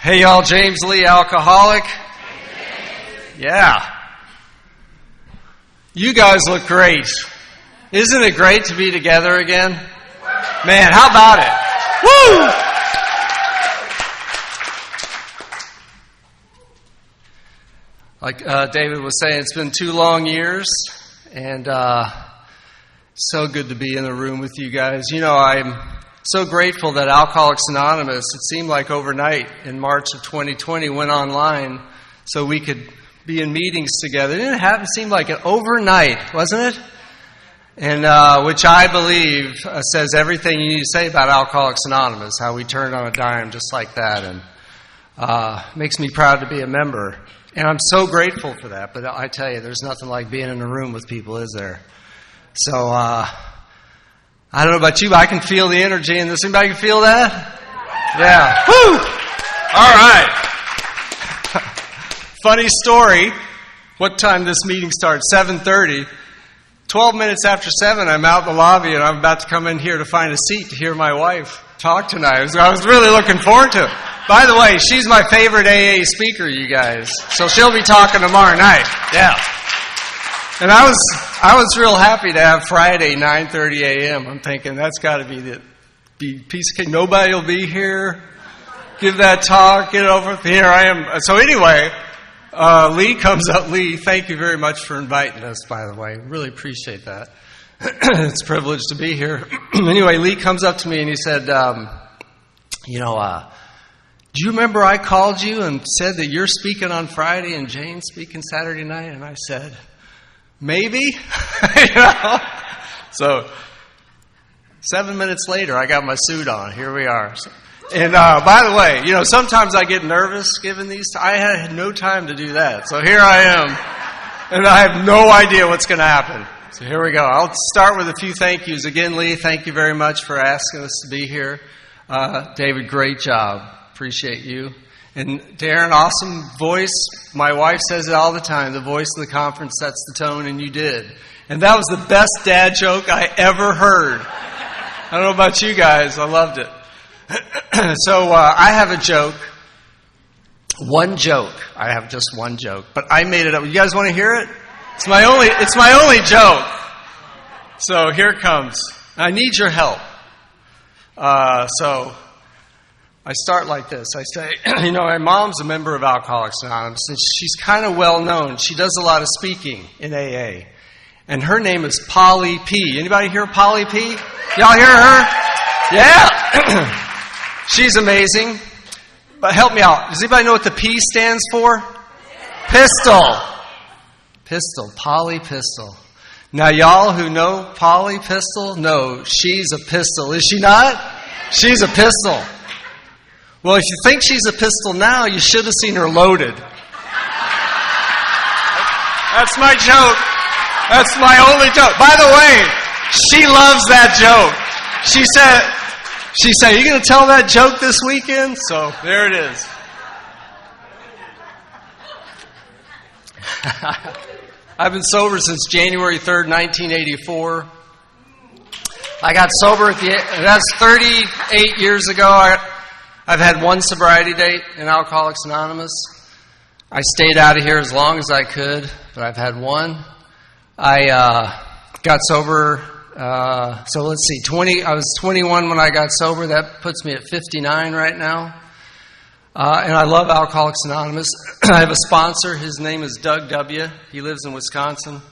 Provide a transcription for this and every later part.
Hey y'all, James Lee, alcoholic. Yeah. You guys look great. Isn't it great to be together again? Man, how about it? Woo! Like David was saying, it's been 2 long years, and so good to be in the room with you guys. You know, I'm so grateful that Alcoholics Anonymous, it seemed like overnight in March of 2020, went online so we could be in meetings together. It didn't happen, seemed like it overnight, wasn't it? And which I believe says everything you need to say about Alcoholics Anonymous, how we turned on a dime just like that, and makes me proud to be a member. And I'm so grateful for that, but I tell you, there's nothing like being in a room with people, is there? So, I don't know about you, but I can feel the energy in this. Anybody can feel that? Yeah. Woo! All right. Funny story. What time this meeting starts? 7:30. 12 minutes after 7, I'm out in the lobby, and I'm about to come in here to find a seat to hear my wife talk tonight. I was really looking forward to it. By the way, she's my favorite AA speaker, you guys. So she'll be talking tomorrow night. Yeah. And I was real happy to have Friday, 9:30 a.m. I'm thinking that's got to be piece of cake. Nobody will be here. Give that talk. Get it over with. Here I am. So anyway, Lee comes up. Lee, thank you very much for inviting us, by the way. Really appreciate that. It's a privilege to be here. Anyway, Lee comes up to me and he said, do you remember I called you and said that you're speaking on Friday and Jane's speaking Saturday night? And I said, maybe. So 7 minutes later, I got my suit on. Here we are. And by the way, sometimes I get nervous giving these. I had no time to do that. So here I am. And I have no idea what's going to happen. So here we go. I'll start with a few thank yous. Again, Lee, thank you very much for asking us to be here. David, great job. Appreciate you. And Darren, awesome voice. My wife says it all the time. The voice of the conference sets the tone, and you did. And that was the best dad joke I ever heard. I don't know about you guys. I loved it. So I have a joke. One joke. I have just one joke. But I made it up. You guys want to hear it? It's my only joke. So here it comes. I need your help. So I start like this. I say, my mom's a member of Alcoholics Anonymous, and she's kind of well known. She does a lot of speaking in AA. And her name is Polly P. Anybody hear Polly P? Y'all hear her? Yeah. She's amazing. But help me out. Does anybody know what the P stands for? Pistol. Pistol. Polly Pistol. Now, y'all who know Polly Pistol know she's a pistol. Is she not? She's a pistol. Well, if you think she's a pistol now, you should have seen her loaded. That's my joke. That's my only joke. By the way, she loves that joke. She said, are you going to tell that joke this weekend? So there it is. I've been sober since January 3rd, 1984. I got sober that's 38 years ago. I've had one sobriety date in Alcoholics Anonymous. I stayed out of here as long as I could, but I've had one. I got sober, so let's see, I was 21 when I got sober. That puts me at 59 right now. And I love Alcoholics Anonymous. I have a sponsor. His name is Doug W. He lives in Wisconsin.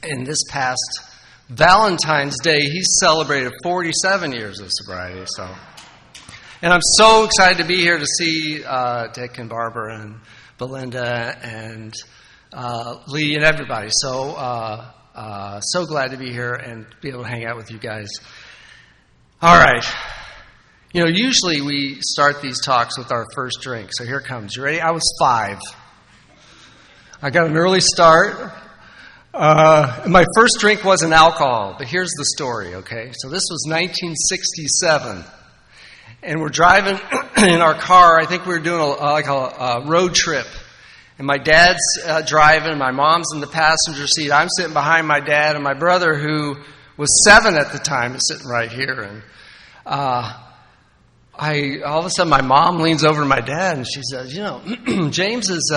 And this past Valentine's Day, he celebrated 47 years of sobriety. And I'm so excited to be here to see Dick and Barbara and Belinda and Lee and everybody. So glad to be here and be able to hang out with you guys. All right. Usually we start these talks with our first drink. So here it comes. You ready? I was 5. I got an early start. My first drink wasn't alcohol, but here's the story, okay? So this was 1967. And we're driving in our car. I think we were doing a road trip. And my dad's driving. My mom's in the passenger seat. I'm sitting behind my dad. And my brother, who was 7 at the time, is sitting right here. And all of a sudden my mom leans over to my dad and she says, James is,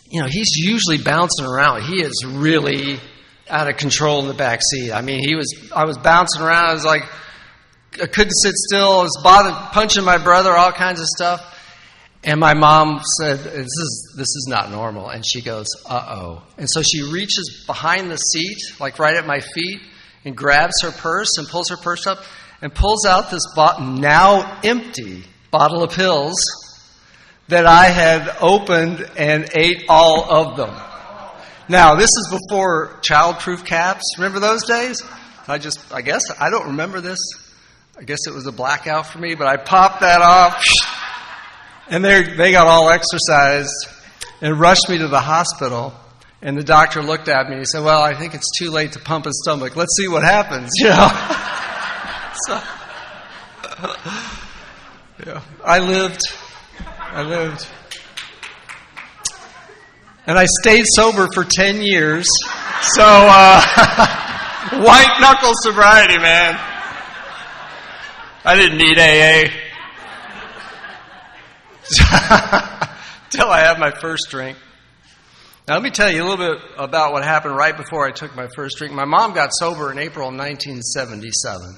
he's usually bouncing around. He is really out of control in the back seat. I mean, I was bouncing around. I was like, I couldn't sit still. I was punching my brother, all kinds of stuff. And my mom said, this is not normal. And she goes, uh-oh. And so she reaches behind the seat, like right at my feet, and grabs her purse and pulls her purse up and pulls out this now empty bottle of pills that I had opened and ate all of them. Now, this is before child-proof caps. Remember those days? I don't remember this. I guess it was a blackout for me, but I popped that off. And they got all exercised and rushed me to the hospital. And the doctor looked at me and he said, well, I think it's too late to pump his stomach. Let's see what happens, So, I lived. And I stayed sober for 10 years. So, white knuckle sobriety, man. I didn't need AA. Till I had my first drink. Now, let me tell you a little bit about what happened right before I took my first drink. My mom got sober in April of 1977.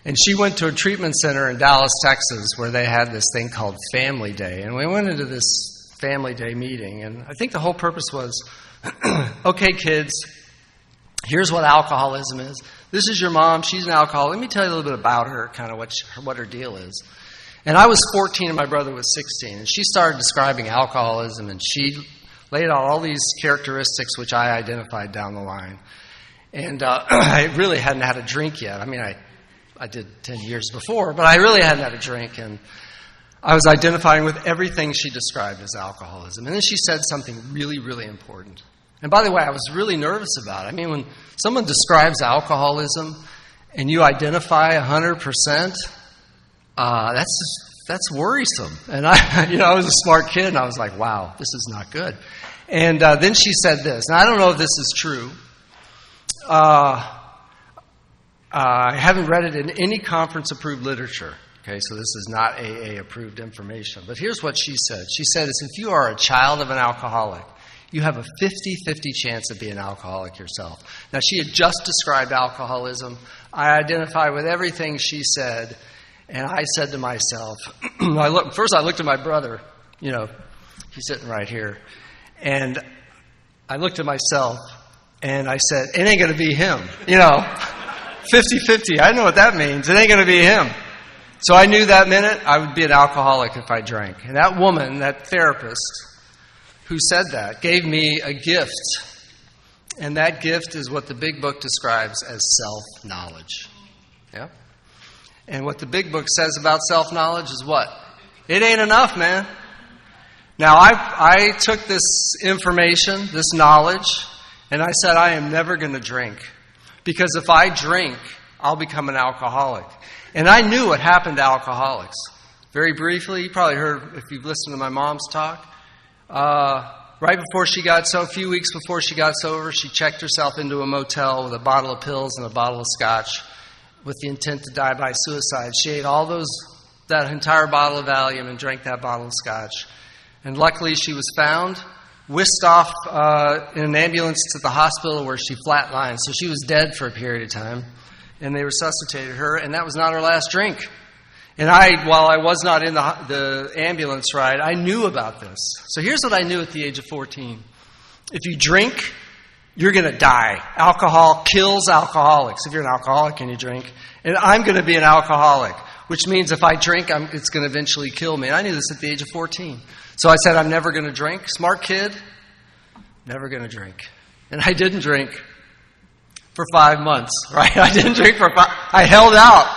And she went to a treatment center in Dallas, Texas, where they had this thing called Family Day. And we went into this Family Day meeting. And I think the whole purpose was, okay, kids, here's what alcoholism is. This is your mom. She's an alcoholic. Let me tell you a little bit about her, kind of what her deal is. And I was 14 and my brother was 16. And she started describing alcoholism, and she laid out all these characteristics which I identified down the line. And I really hadn't had a drink yet. I mean, I did 10 years before, but I really hadn't had a drink. And I was identifying with everything she described as alcoholism. And then she said something really, really important. And by the way, I was really nervous about it. I mean, when someone describes alcoholism and you identify 100%, that's worrisome. And I was a smart kid, and I was like, wow, this is not good. And then she said this. Now, I don't know if this is true. I haven't read it in any conference-approved literature. Okay, so this is not AA-approved information. But here's what she said. She said, if you are a child of an alcoholic, you have a 50-50 chance of being an alcoholic yourself. Now, she had just described alcoholism. I identify with everything she said. And I said to myself, first I looked at my brother, he's sitting right here. And I looked at myself and I said, it ain't going to be him. 50-50, I know what that means. It ain't going to be him. So I knew that minute I would be an alcoholic if I drank. And that woman, that therapist who said that, gave me a gift. And that gift is what the big book describes as self-knowledge. Yeah? And what the big book says about self-knowledge is what? It ain't enough, man. Now, I took this information, this knowledge, and I said, I am never going to drink. Because if I drink, I'll become an alcoholic. And I knew what happened to alcoholics. Very briefly, you probably heard, if you've listened to my mom's talk, right before she got a few weeks before she got sober, she checked herself into a motel with a bottle of pills and a bottle of scotch, with the intent to die by suicide. She ate that entire bottle of Valium and drank that bottle of scotch. And luckily she was found, whisked off in an ambulance to the hospital where she flatlined. So she was dead for a period of time. And they resuscitated her, and that was not her last drink. And while I was not in the ambulance ride, I knew about this. So here's what I knew at the age of 14. If you drink, you're going to die. Alcohol kills alcoholics. If you're an alcoholic and you drink. And I'm going to be an alcoholic, which means if I drink, it's going to eventually kill me. And I knew this at the age of 14. So I said, I'm never going to drink. Smart kid, never going to drink. And I didn't drink for 5 months, right? I didn't drink for 5. I held out.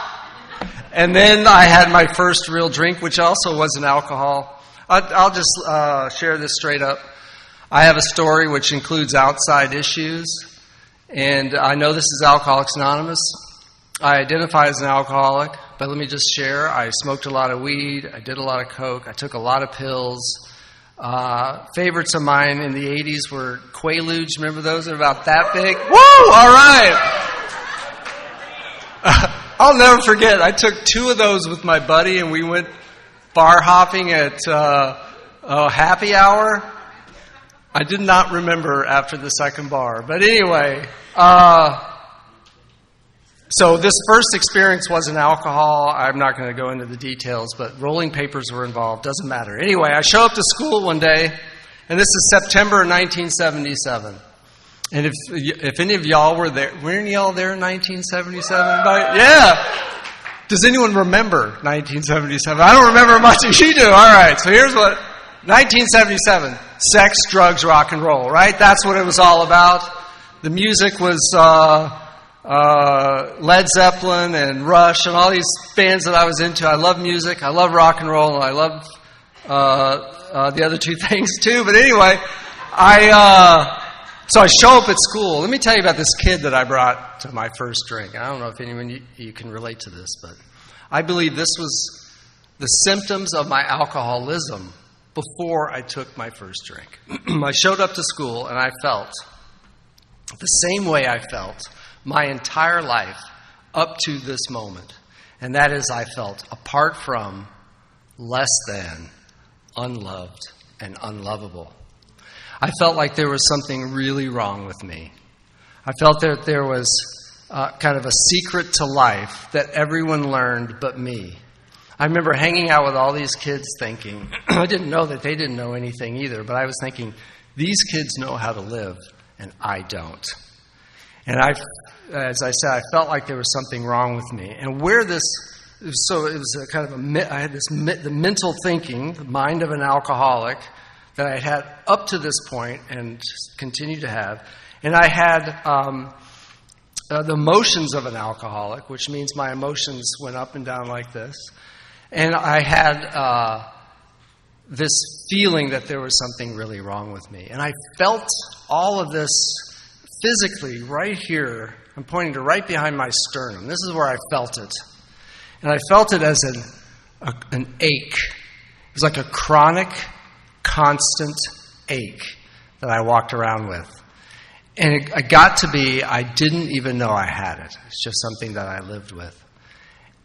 And then I had my first real drink, which also wasn't alcohol. I'll just share this straight up. I have a story which includes outside issues, and I know this is Alcoholics Anonymous. I identify as an alcoholic, but let me just share. I smoked a lot of weed. I did a lot of coke. I took a lot of pills. Favorites of mine in the 80s were Quaaludes. Remember those? They're about that big. Woo! All right. I'll never forget. I took 2 of those with my buddy, and we went bar hopping at happy hour. I did not remember after the second bar. But anyway, so this first experience wasn't alcohol. I'm not going to go into the details, but rolling papers were involved. Doesn't matter. Anyway, I show up to school one day, and this is September of 1977. And if any of y'all were there, were any of y'all there in 1977? Yeah. Does anyone remember 1977? I don't remember much as you do. All right, so here's what, 1977, sex, drugs, rock and roll, right? That's what it was all about. The music was Led Zeppelin and Rush and all these bands that I was into. I love music, I love rock and roll, and I love the other 2 things too. But anyway, so I show up at school. Let me tell you about this kid that I brought to my first drink. I don't know if anyone you can relate to this, but I believe this was the symptoms of my alcoholism before I took my first drink. I showed up to school and I felt the same way I felt my entire life up to this moment. And that is, I felt apart from, less than, unloved, and unlovable. I felt like there was something really wrong with me. I felt that there was kind of a secret to life that everyone learned but me. I remember hanging out with all these kids thinking, I didn't know that they didn't know anything either, but I was thinking, these kids know how to live, and I don't. And as I said, I felt like there was something wrong with me. And where this, so it was a kind of I had the mental thinking, the mind of an alcoholic, that I had up to this point and continue to have. And I had the emotions of an alcoholic, which means my emotions went up and down like this. And I had this feeling that there was something really wrong with me. And I felt all of this physically right here. I'm pointing to right behind my sternum. This is where I felt it. And I felt it as an ache. It was like a chronic, constant ache that I walked around with. And it got to be, I didn't even know I had it. It's just something that I lived with.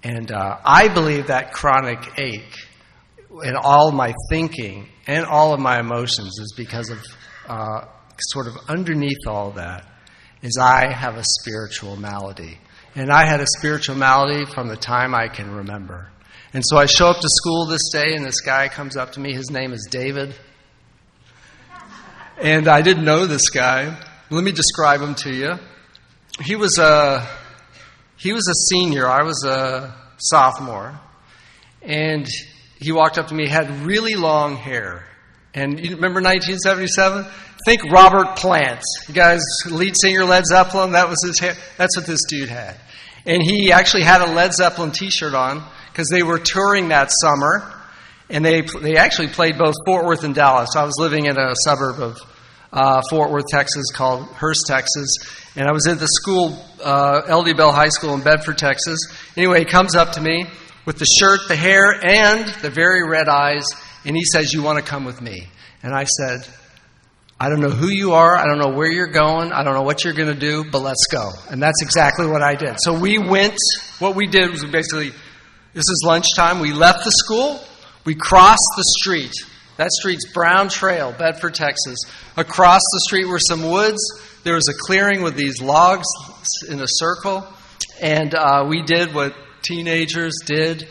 And I believe that chronic ache and all my thinking and all of my emotions is because of sort of underneath all that is I have a spiritual malady. And I had a spiritual malady from the time I can remember. And so I show up to school this day, and this guy comes up to me. His name is David. And I didn't know this guy. Let me describe him to you. He was a senior. I was a sophomore. And he walked up to me, had really long hair. And you remember 1977? Think Robert Plant. You guys, lead singer Led Zeppelin, that was his hair. That's what this dude had. And he actually had a Led Zeppelin t-shirt on because they were touring that summer. And they actually played both Fort Worth and Dallas. I was living in a suburb of Fort Worth, Texas called Hurst, Texas. And I was at the school, LD Bell High School in Bedford, Texas. Anyway, he comes up to me with the shirt, the hair, and the very red eyes. And he says, "You want to come with me?" And I said, "I don't know who you are. I don't know where you're going. I don't know what you're going to do, but let's go." And that's exactly what I did. So we went. What we did was basically, this is lunchtime. We left the school. We crossed the street. That street's Brown Trail, Bedford, Texas. Across the street were some woods. There was a clearing with these logs in a circle. And we did what teenagers did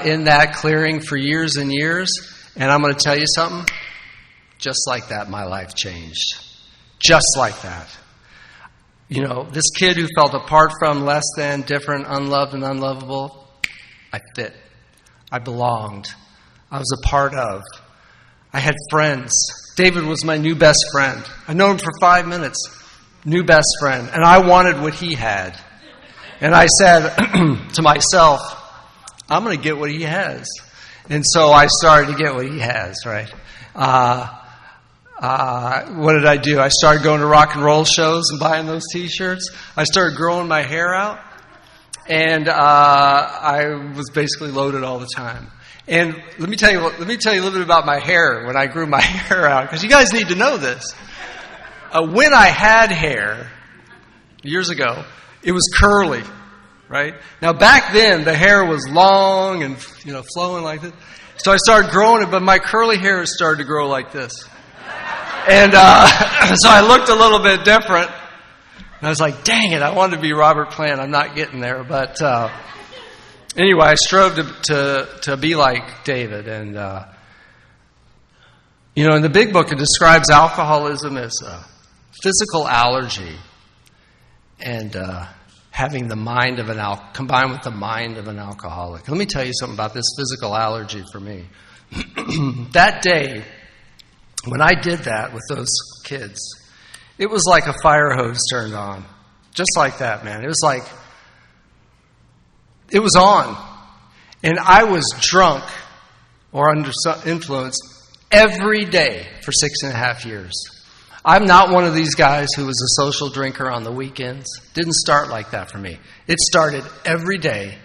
in that clearing for years and years. And I'm going to tell you something. Just like that, my life changed. Just like that. You know, this kid who felt apart from, less than, different, unloved, and unlovable, I fit. I belonged. I was a part of. I had friends. David was my new best friend. I'd known him for 5 minutes. New best friend. And I wanted what he had. And I said to myself, I'm going to get what he has. And so I started to get what he has, right? What did I do? I started going to rock and roll shows and buying those t-shirts. I started growing my hair out. And I was basically loaded all the time. And let me tell you a little bit about my hair when I grew my hair out, because you guys need to know this. When I had hair, years ago, it was curly. right? Now, back then, the hair was long and, flowing like this. So I started growing it, but my curly hair started to grow like this. And so I looked a little bit different. And I was like, dang it, I wanted to be Robert Plant. I'm not getting there. But anyway, I strove to be like David. And, in the big book, it describes alcoholism as a physical allergy and having the mind of combined with the mind of an alcoholic. Let me tell you something about this physical allergy for me. That day, when I did that with those kids, it was like a fire hose turned on. Just like that, man. It was like, it was on. And I was drunk or under influence every day for 6.5 years. I'm not one of these guys who was a social drinker on the weekends. Didn't start like that for me. It started every day,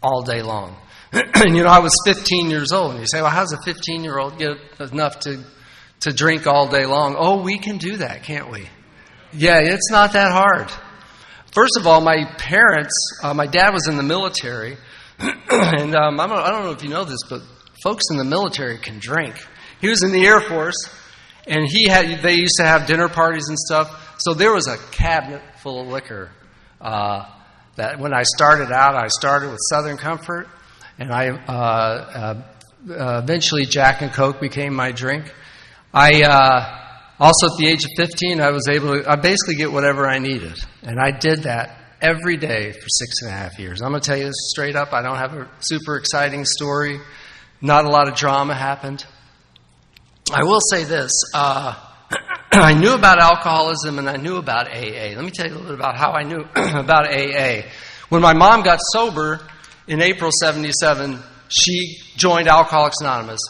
all day long. And I was 15 years old. And you say, well, how does a 15-year-old get enough to drink all day long? Oh, we can do that, can't we? Yeah, it's not that hard. First of all, my parents, my dad was in the military. And I don't know if you know this, but folks in the military can drink. He was in the Air Force. And they used to have dinner parties and stuff. So there was a cabinet full of liquor. That when I started out, I started with Southern Comfort. And I eventually Jack and Coke became my drink. Also at the age of 15, I was able to basically get whatever I needed. And I did that every day for 6.5 years. I'm going to tell you this straight up. I don't have a super exciting story. Not a lot of drama happened. I will say this. I knew about alcoholism and I knew about AA. Let me tell you a little bit about how I knew about AA. When my mom got sober in April 77, she joined Alcoholics Anonymous.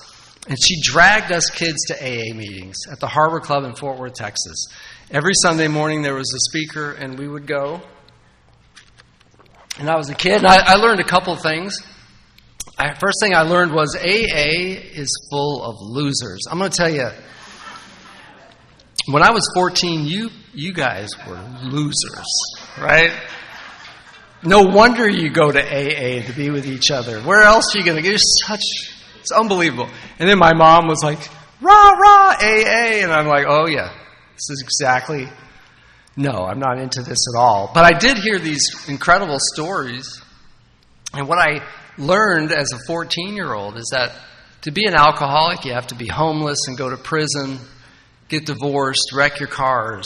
And she dragged us kids to AA meetings at the Harbor Club in Fort Worth, Texas. Every Sunday morning there was a speaker and we would go. And I was a kid and I learned a couple things. First thing I learned was AA is full of losers. I'm going to tell you, when I was 14, you guys were losers, right? No wonder you go to AA to be with each other. Where else are you going to get? It's unbelievable. And then my mom was like, rah, rah, AA. And I'm like, oh, yeah, this is exactly, no, I'm not into this at all. But I did hear these incredible stories. And what I learned as a 14-year-old is that to be an alcoholic, you have to be homeless and go to prison, get divorced, wreck your cars,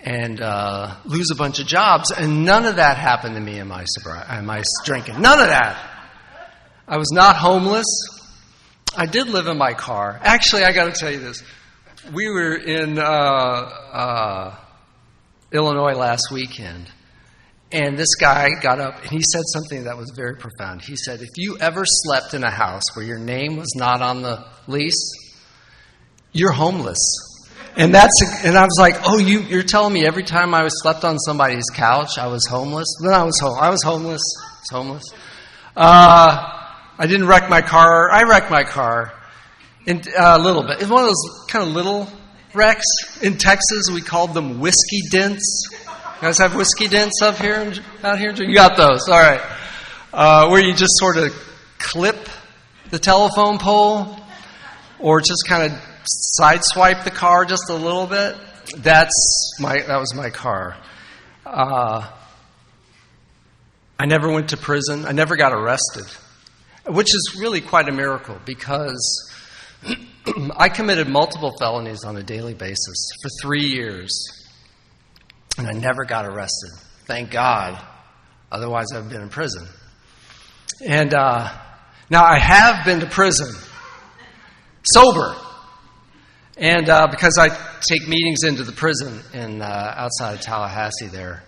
and lose a bunch of jobs. And none of that happened to me in my drinking. None of that. I was not homeless. I did live in my car. Actually, I got to tell you this. We were in Illinois last weekend. And this guy got up and he said something that was very profound. He said, if you ever slept in a house where your name was not on the lease, you're homeless. And I was like, oh, you're telling me every time I slept on somebody's couch, I was homeless? Then I was homeless. I didn't wreck my car. I wrecked my car a little bit. It's one of those kind of little wrecks. In Texas, we called them whiskey dents. You guys have whiskey dents out here? You got those. All right. Where you just sort of clip the telephone pole or just kind of sideswipe the car just a little bit. That was my car. I never went to prison. I never got arrested, which is really quite a miracle because I committed multiple felonies on a daily basis for 3 years. And I never got arrested. Thank God. Otherwise, I've been in prison. And now I have been to prison, sober. And because I take meetings into the prison outside of Tallahassee there.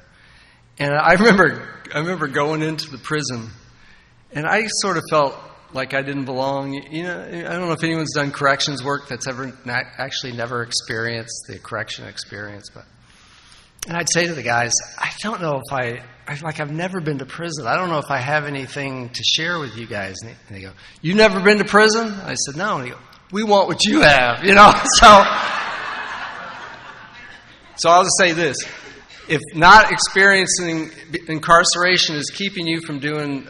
And I remember going into the prison, and I sort of felt like I didn't belong. I don't know if anyone's done corrections work that's ever actually never experienced the correction experience, but. And I'd say to the guys, I don't know if I've never been to prison. I don't know if I have anything to share with you guys. And they go, you never been to prison? I said, no. And they go, we want what you have, So I'll just say this. if not experiencing incarceration is keeping you from doing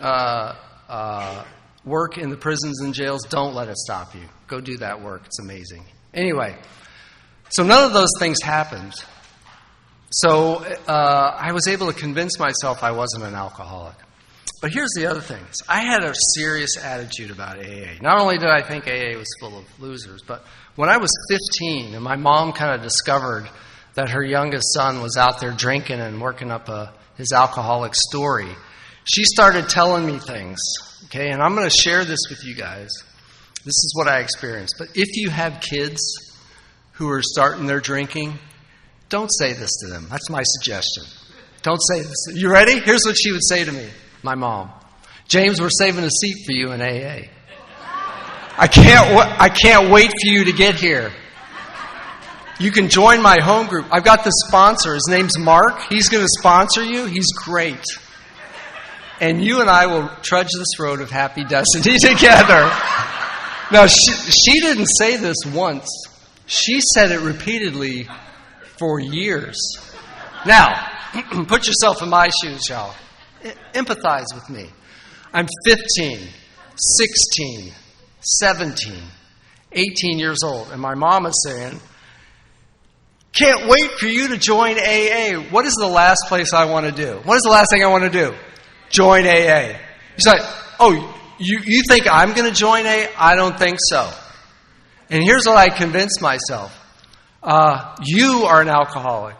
work in the prisons and jails, don't let it stop you. Go do that work. It's amazing. Anyway, so none of those things happened. So I was able to convince myself I wasn't an alcoholic. But here's the other thing. I had a serious attitude about AA. Not only did I think AA was full of losers, but when I was 15 and my mom kind of discovered that her youngest son was out there drinking and working up his alcoholic story, she started telling me things. Okay, and I'm going to share this with you guys. This is what I experienced. But if you have kids who are starting their drinking, don't say this to them. That's my suggestion. Don't say this. You ready? Here's what she would say to me, my mom. James, we're saving a seat for you in AA. I can't wait for you to get here. You can join my home group. I've got the sponsor. His name's Mark. He's going to sponsor you. He's great. And you and I will trudge this road of happy destiny together. Now, she didn't say this once. She said it repeatedly for years. Now, put yourself in my shoes, y'all. Empathize with me. I'm 15, 16, 17, 18 years old, and my mom is saying, can't wait for you to join AA. What is the last place I want to do? What is the last thing I want to do? Join AA. He's like, oh, you think I'm going to join AA? I don't think so. And here's what I convinced myself. You are an alcoholic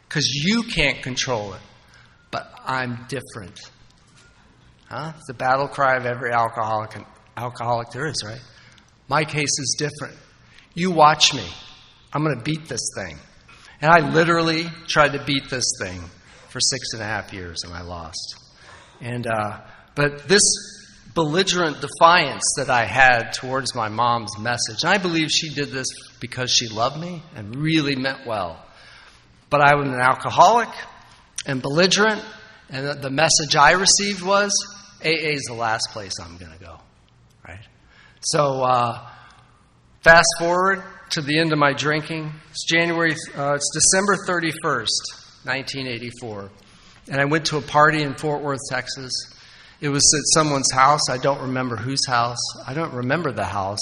because you can't control it. But I'm different. It's the battle cry of every alcoholic there is, right? My case is different. You watch me. I'm going to beat this thing. And I literally tried to beat this thing for 6.5 years, and I lost. But this belligerent defiance that I had towards my mom's message, and I believe she did this because she loved me and really meant well. But I was an alcoholic and belligerent, and the message I received was, AA is the last place I'm going to go. Right? So fast forward to the end of my drinking. It's December 31st, 1984. And I went to a party in Fort Worth, Texas. It was at someone's house. I don't remember whose house. I don't remember the house.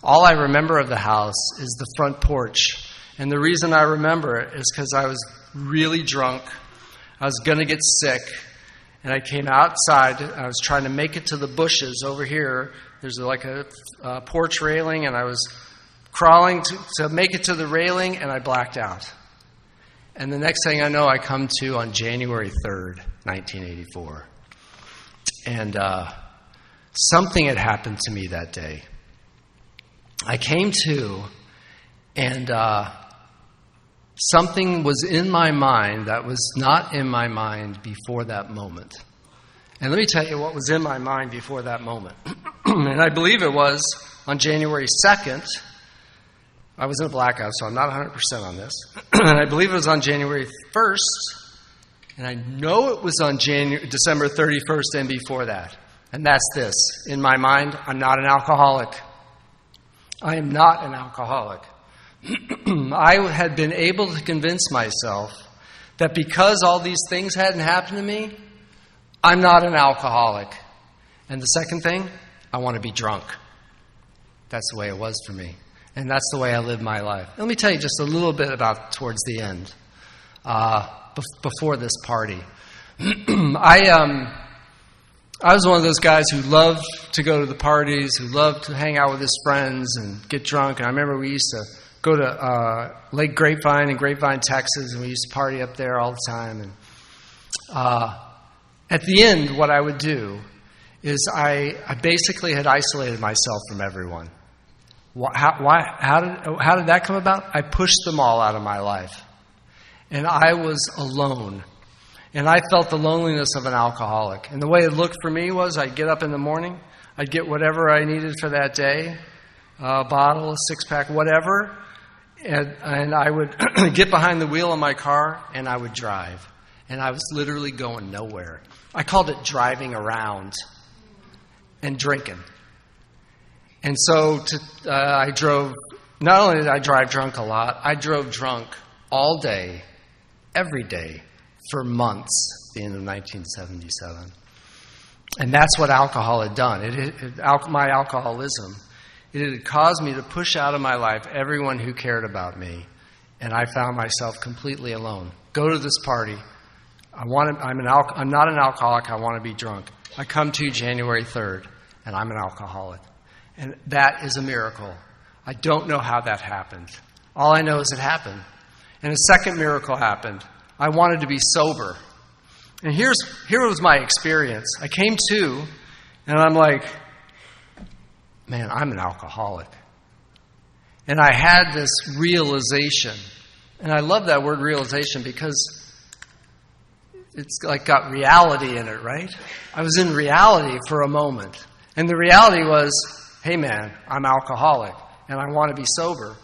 All I remember of the house is the front porch. And the reason I remember it is because I was really drunk. I was going to get sick. And I came outside. I was trying to make it to the bushes over here. There's like a porch railing, and I was crawling to make it to the railing, and I blacked out. And the next thing I know, I come to on January 3rd, 1984. And something had happened to me that day. I came to, and something was in my mind that was not in my mind before that moment. And let me tell you what was in my mind before that moment. And I believe it was on January 2nd. I was in a blackout, so I'm not 100% on this. And I believe it was on January 1st. And I know it was on December 31st and before that. And that's this. In my mind, I'm not an alcoholic. I am not an alcoholic. I had been able to convince myself that because all these things hadn't happened to me, I'm not an alcoholic. And the second thing, I want to be drunk. That's the way it was for me. And that's the way I lived my life. Let me tell you just a little bit about towards the end, before this party. I was one of those guys who loved to go to the parties, who loved to hang out with his friends and get drunk. And I remember we used to go to Lake Grapevine in Grapevine, Texas, and we used to party up there all the time. And at the end, what I would do is I basically had isolated myself from everyone. How did that come about? I pushed them all out of my life. And I was alone. And I felt the loneliness of an alcoholic. And the way it looked for me was I'd get up in the morning, I'd get whatever I needed for that day, a bottle, a six-pack, whatever, and I would get behind the wheel of my car and I would drive. And I was literally going nowhere. I called it driving around and drinking. And so I drove, not only did I drive drunk a lot, I drove drunk all day, every day, for months at the end of 1977. And that's what alcohol had done. My alcoholism, it had caused me to push out of my life everyone who cared about me. And I found myself completely alone. Go to this party. I'm not an alcoholic. I want to be drunk. I come to January 3rd, and I'm an alcoholic. And that is a miracle. I don't know how that happened. All I know is it happened. And a second miracle happened. I wanted to be sober. And here was my experience. I came to, and I'm like, man, I'm an alcoholic. And I had this realization. And I love that word realization because it's like got reality in it, right? I was in reality for a moment. And the reality was, hey man, I'm alcoholic and I want to be sober.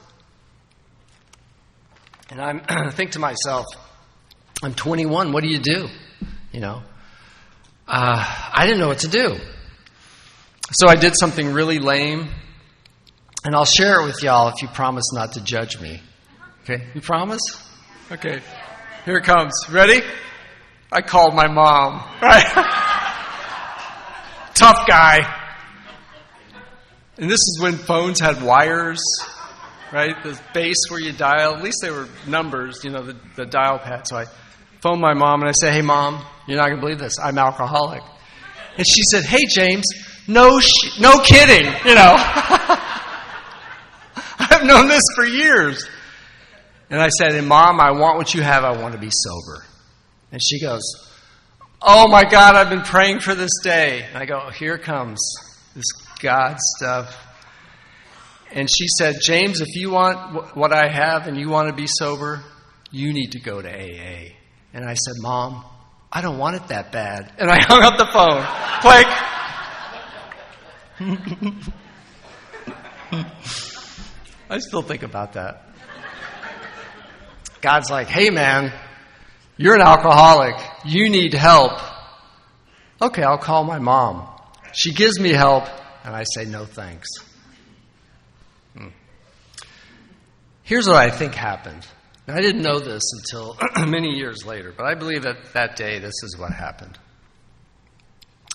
And I think to myself, I'm 21, what do you do? I didn't know what to do. So I did something really lame. And I'll share it with y'all if you promise not to judge me. Okay, you promise? Okay, here it comes. Ready? I called my mom. Right? Tough guy. And this is when phones had wires, right? The base where you dial. At least they were numbers, the dial pad. So I phoned my mom and I said, hey, Mom, you're not going to believe this. I'm alcoholic. And she said, hey, James, no kidding, I've known this for years. And I said, hey, Mom, I want what you have. I want to be sober. And she goes, oh, my God, I've been praying for this day. And I go, here comes this God stuff. And she said, James, if you want what I have and you want to be sober, you need to go to AA. And I said, Mom, I don't want it that bad. And I hung up the phone. Click. I still think about that. God's like, hey, man, you're an alcoholic. You need help. Okay, I'll call my mom. She gives me help, and I say, no thanks. Here's what I think happened. Now, I didn't know this until many years later, but I believe that day this is what happened.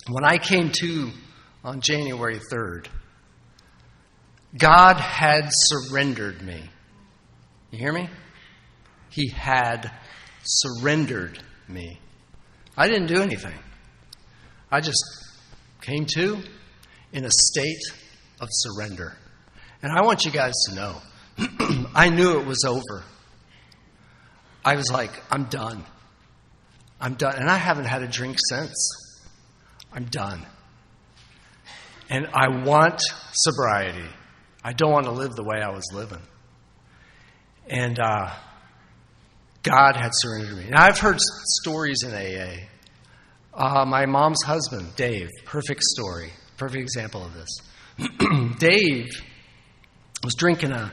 When I came to on January 3rd, God had surrendered me. You hear me? He had surrendered me. I didn't do anything. I just came to in a state of surrender. And I want you guys to know, I knew it was over. I was like, I'm done. I'm done. And I haven't had a drink since. I'm done. And I want sobriety. I don't want to live the way I was living. And God had surrendered me. Now, I've heard stories in AA. My mom's husband, Dave, perfect story, perfect example of this. Dave was drinking a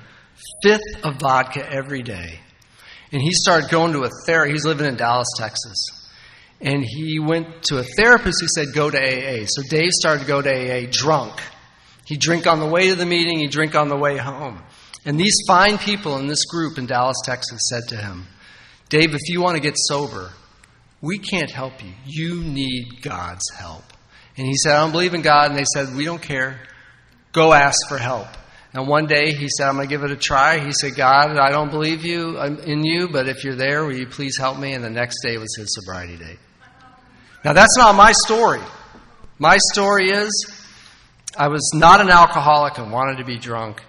fifth of vodka every day. And he started going to a therapist. He's living in Dallas, Texas. And he went to a therapist who said, go to AA. So Dave started to go to AA drunk. He'd drink on the way to the meeting. He'd drink on the way home. And these fine people in this group in Dallas, Texas said to him, Dave, if you want to get sober, we can't help you. You need God's help. And he said, I don't believe in God. And they said, we don't care. Go ask for help. And one day he said, I'm going to give it a try. He said, God, I don't believe in you, but if you're there, will you please help me? And the next day was his sobriety date. Now, that's not my story. My story is I was not an alcoholic and wanted to be drunk.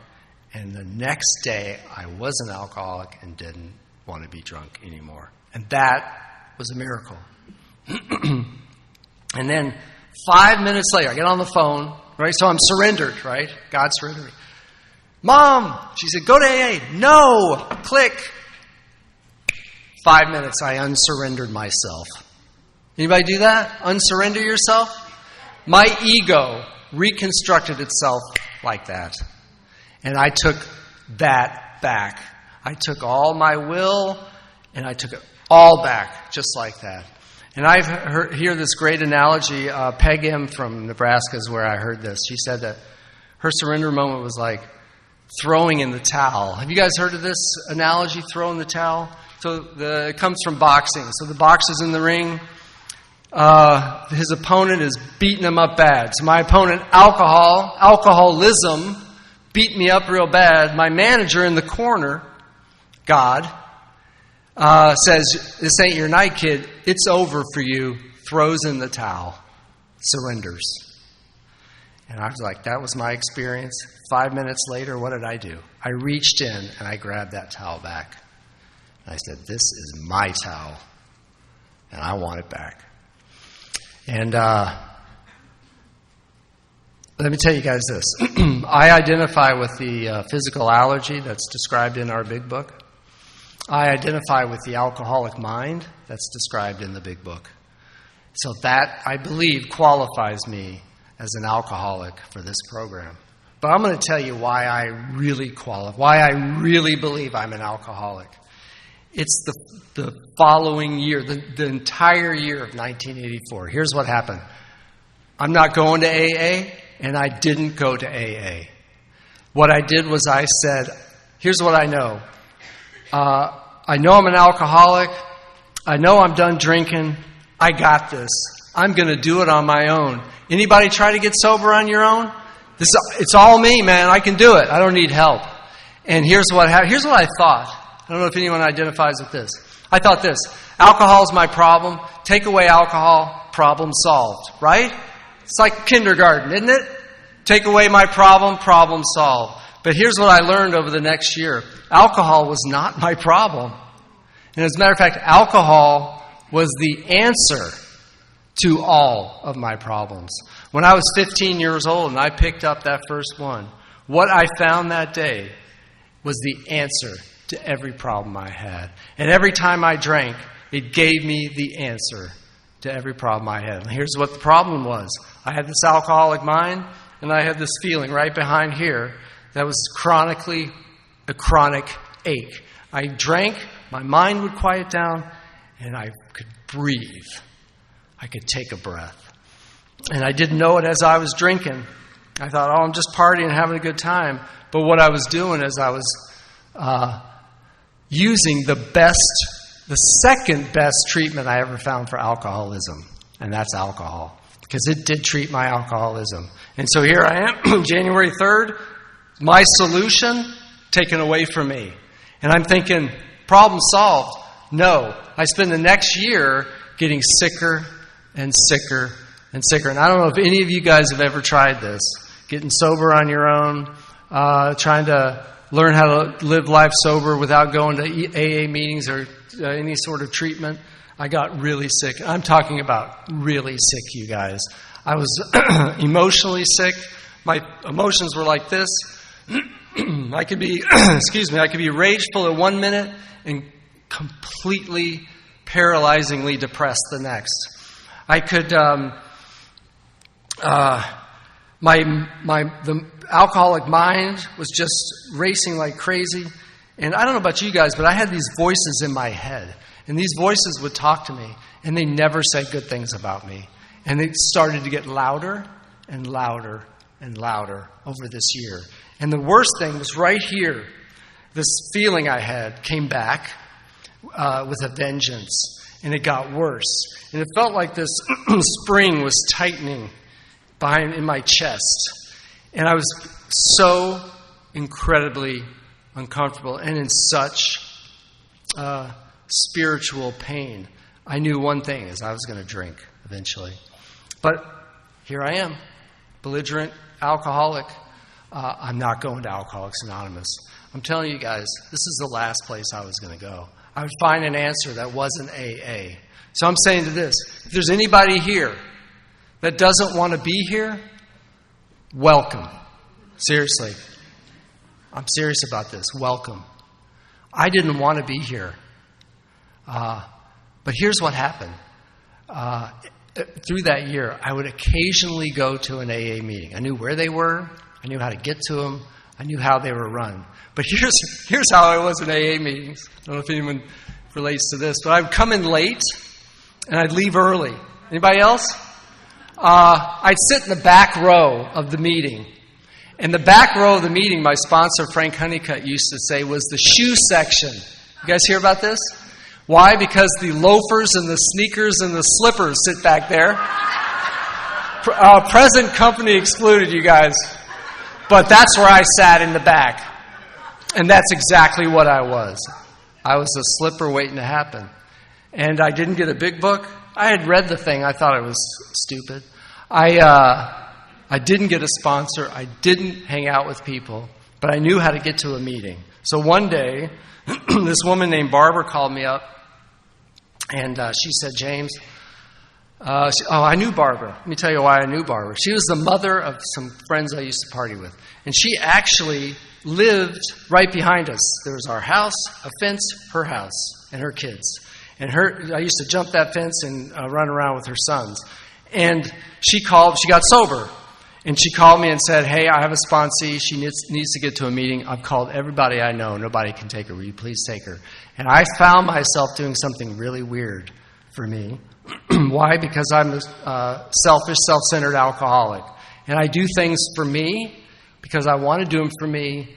And the next day, I was an alcoholic and didn't want to be drunk anymore. And that was a miracle. And then 5 minutes later, I get on the phone, right? So I'm surrendered, right? God surrendered me. Mom, she said, go to AA. No, click. 5 minutes, I unsurrendered myself. Anybody do that? Unsurrender yourself? My ego reconstructed itself like that. And I took that back. I took all my will and I took it all back, just like that. And I've hear this great analogy. Peg M from Nebraska is where I heard this. She said that her surrender moment was like throwing in the towel. Have you guys heard of this analogy, throw in the towel? So it comes from boxing. So the boxer's in the ring. His opponent is beating him up bad. So my opponent, alcoholism, beat me up real bad. My manager in the corner, God, says, "This ain't your night, kid. It's over for you." Throws in the towel. Surrenders. And I was like, that was my experience. 5 minutes later, what did I do? I reached in and I grabbed that towel back. And I said, "This is my towel, and I want it back." And let me tell you guys this. I identify with the physical allergy that's described in our big book. I identify with the alcoholic mind that's described in the big book. So that, I believe, qualifies me as an alcoholic for this program. But I'm going to tell you why I really qualify, why I really believe I'm an alcoholic. It's the following year, the entire year of 1984. Here's what happened. I'm not going to AA, and I didn't go to AA. What I did was I said, here's what I know. I know I'm an alcoholic. I know I'm done drinking. I got this. I'm going to do it on my own. Anybody try to get sober on your own? It's all me, man. I can do it. I don't need help. And here's what I thought. I don't know if anyone identifies with this. I thought this. Alcohol is my problem. Take away alcohol, problem solved. Right? It's like kindergarten, isn't it? Take away my problem solved. But here's what I learned over the next year. Alcohol was not my problem. And as a matter of fact, alcohol was the answer to all of my problems. When I was 15 years old and I picked up that first one, what I found that day was the answer to every problem I had. And every time I drank, it gave me the answer to every problem I had. And here's what the problem was. I had this alcoholic mind, and I had this feeling right behind here that was a chronic ache. I drank, my mind would quiet down, and I could breathe. I could take a breath. And I didn't know it as I was drinking. I thought, I'm just partying, having a good time. But what I was doing is I was using the second best treatment I ever found for alcoholism, and that's alcohol, because it did treat my alcoholism. And so here I am, January 3rd, my solution taken away from me. And I'm thinking, problem solved. No, I spend the next year getting sicker and sicker and sicker. And I don't know if any of you guys have ever tried this, getting sober on your own, trying to learn how to live life sober without going to AA meetings or any sort of treatment. I got really sick. I'm talking about really sick, you guys. I was emotionally sick. My emotions were like this. I could be, I could be rageful at 1 minute and completely paralyzingly depressed the next. I could, the alcoholic mind was just racing like crazy. And I don't know about you guys, but I had these voices in my head. And these voices would talk to me, and they never said good things about me. And it started to get louder and louder and louder over this year. And the worst thing was right here. This feeling I had came back with a vengeance, and it got worse. And it felt like this spring was tightening in my chest. And I was so incredibly uncomfortable and in such spiritual pain. I knew one thing, is I was going to drink eventually. But here I am, belligerent alcoholic. I'm not going to Alcoholics Anonymous. I'm telling you guys, this is the last place I was going to go. I would find an answer that wasn't AA. So I'm saying to this, if there's anybody here that doesn't want to be here, welcome. Seriously. I'm serious about this. Welcome. I didn't want to be here. But here's what happened. Through that year, I would occasionally go to an AA meeting. I knew where they were. I knew how to get to them. I knew how they were run. But here's how I was in AA meetings. I don't know if anyone relates to this, but I would come in late and I'd leave early. Anybody else? I'd sit in the back row of the meeting. And the back row of the meeting, my sponsor, Frank Honeycutt, used to say was the shoe section. You guys hear about this? Why? Because the loafers and the sneakers and the slippers sit back there. Present company excluded, you guys. But that's where I sat in the back. And that's exactly what I was. I was a slipper waiting to happen. And I didn't get a big book. I had read the thing. I thought it was stupid. I didn't get a sponsor. I didn't hang out with people. But I knew how to get to a meeting. So one day, this woman named Barbara called me up. And she said, James, I knew Barbara. Let me tell you why I knew Barbara. She was the mother of some friends I used to party with. And she actually lived right behind us. There was our house, a fence, her house, and her kids. And I used to jump that fence and run around with her sons. And she got sober. And she called me and said, hey, I have a sponsee. She needs to get to a meeting. I've called everybody I know. Nobody can take her. Will you please take her? And I found myself doing something really weird for me. Why? Because I'm a selfish, self-centered alcoholic. And I do things for me because I want to do them for me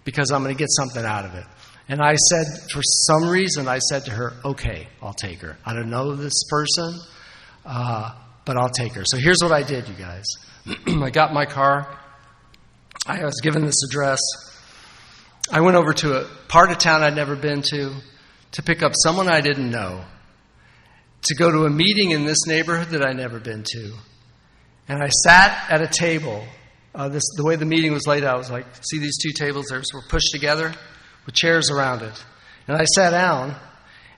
because I'm going to get something out of it. And I said, for some reason, I said to her, okay, I'll take her. I don't know this person, but I'll take her. So here's what I did, you guys. I got in my car. I was given this address. I went over to a part of town I'd never been to pick up someone I didn't know, to go to a meeting in this neighborhood that I'd never been to. And I sat at a table. The way the meeting was laid out was like, see these two tables? They were pushed together with chairs around it. And I sat down.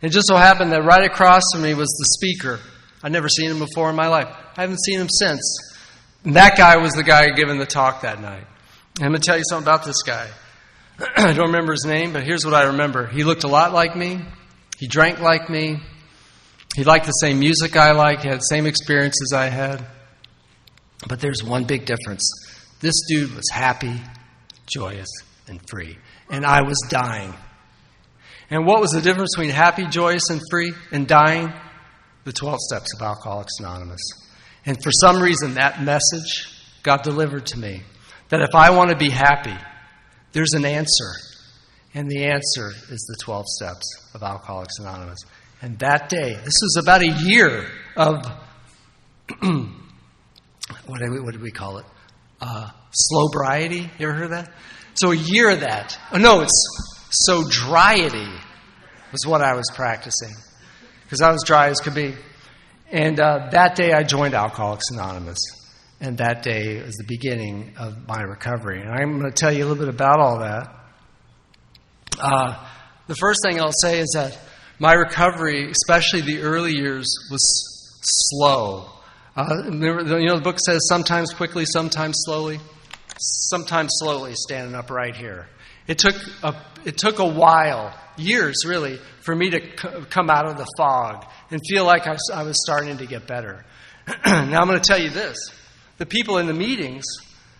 And it just so happened that right across from me was the speaker. I'd never seen him before in my life. I haven't seen him since. And that guy was the guy giving the talk that night. And I'm going to tell you something about this guy. I don't remember his name, but here's what I remember. He looked a lot like me. He drank like me. He liked the same music I liked. He had the same experiences I had. But there's one big difference. This dude was happy, joyous, and free. And I was dying. And what was the difference between happy, joyous, and free and dying? The 12 steps of Alcoholics Anonymous. And for some reason, that message got delivered to me. That if I want to be happy, there's an answer. And the answer is the 12 steps of Alcoholics Anonymous. And that day, this was about a year of, what did we call it? Slobriety. You ever heard of that? So a year of that. Oh, no, it's sobriety was what I was practicing. Because I was dry as could be. And that day I joined Alcoholics Anonymous. And that day was the beginning of my recovery. And I'm going to tell you a little bit about all that. The first thing I'll say is that my recovery, especially the early years, was slow. The book says sometimes quickly, sometimes slowly. Sometimes slowly, standing up right here. It took a while, years really, for me to come out of the fog and feel like I was starting to get better. Now I'm going to tell you this. The people in the meetings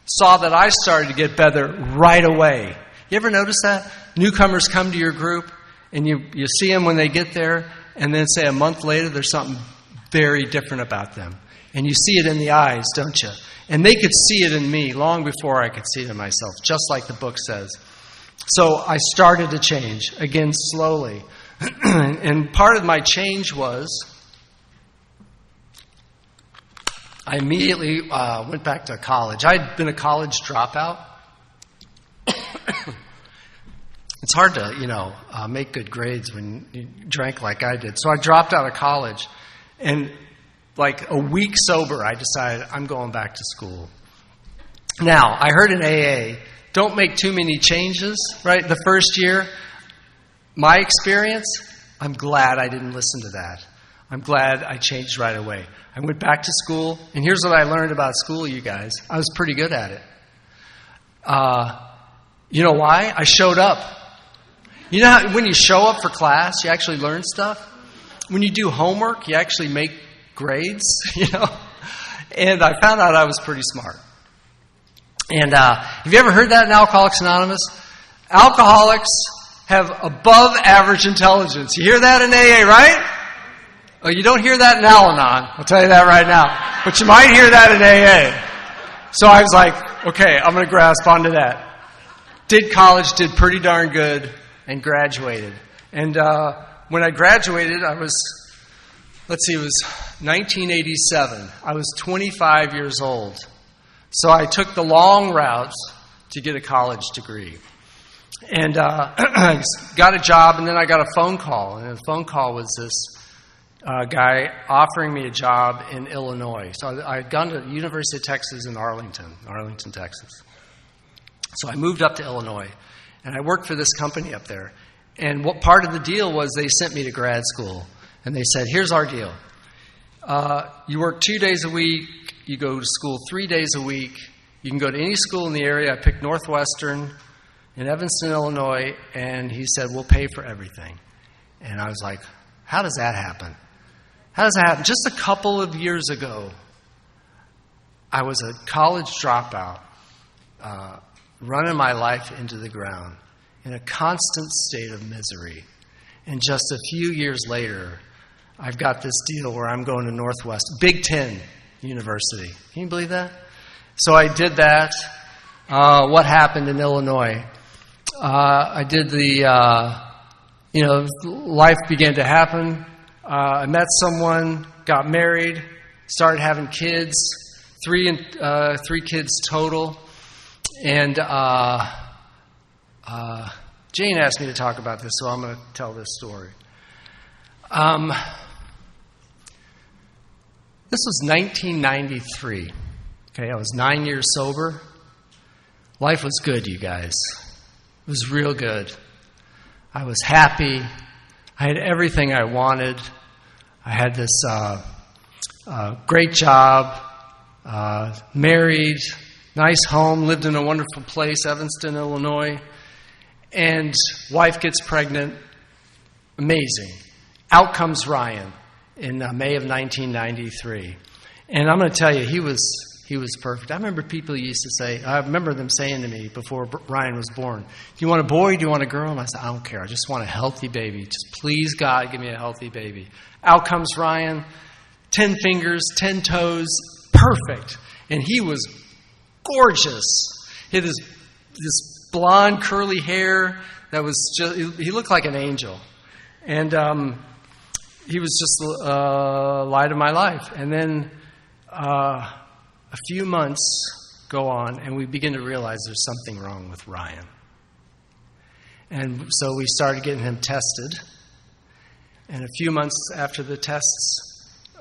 saw that I started to get better right away. You ever notice that? Newcomers come to your group, and you see them when they get there, and then say a month later there's something very different about them. And you see it in the eyes, don't you? And they could see it in me long before I could see it in myself, just like the book says. So I started to change, again, slowly. And part of my change was I immediately went back to college. I'd been a college dropout. It's hard to, make good grades when you drank like I did. So I dropped out of college. And like a week sober, I decided I'm going back to school. Now, I heard in AA, don't make too many changes, right? The first year, my experience, I'm glad I didn't listen to that. I'm glad I changed right away. I went back to school, and here's what I learned about school, you guys. I was pretty good at it. You know why? I showed up. You know how when you show up for class, you actually learn stuff? When you do homework, you actually make grades, And I found out I was pretty smart. And have you ever heard that in Alcoholics Anonymous? Alcoholics have above average intelligence. You hear that in AA, right? Oh, you don't hear that in Al-Anon. I'll tell you that right now. But you might hear that in AA. So I was like, okay, I'm going to grasp onto that. Did college, did pretty darn good, and graduated. And when I graduated, it was 1987. I was 25 years old. So I took the long route to get a college degree. And I got a job, and then I got a phone call. And the phone call was this guy offering me a job in Illinois. So I had gone to the University of Texas in Arlington, Texas. So I moved up to Illinois, and I worked for this company up there. And what part of the deal was they sent me to grad school. And they said, here's our deal. You work 2 days a week. You go to school 3 days a week. You can go to any school in the area. I picked Northwestern in Evanston, Illinois, and he said, we'll pay for everything. And I was like, how does that happen? How does that happen? Just a couple of years ago, I was a college dropout, running my life into the ground in a constant state of misery. And just a few years later, I've got this deal where I'm going to Northwest, Big Ten University. Can you believe that? So I did that. What happened in Illinois? I did life began to happen. I met someone, got married, started having kids, three kids total. And Jane asked me to talk about this, so I'm going to tell this story. This was 1993. Okay, I was 9 years sober. Life was good, you guys. It was real good. I was happy. I had everything I wanted. I had this great job, married, nice home, lived in a wonderful place, Evanston, Illinois. And wife gets pregnant. Amazing. Out comes Ryan in May of 1993. And I'm going to tell you, he was perfect. I remember people used to say, I remember them saying to me before Ryan was born, do you want a boy, do you want a girl? And I said, I don't care. I just want a healthy baby. Just please, God, give me a healthy baby. Out comes Ryan, 10 fingers, 10 toes, perfect. And he was gorgeous. He had this blonde, curly hair that was just, he looked like an angel. And he was just the light of my life. And then a few months go on, and we begin to realize there's something wrong with Ryan. And so we started getting him tested. And a few months after the tests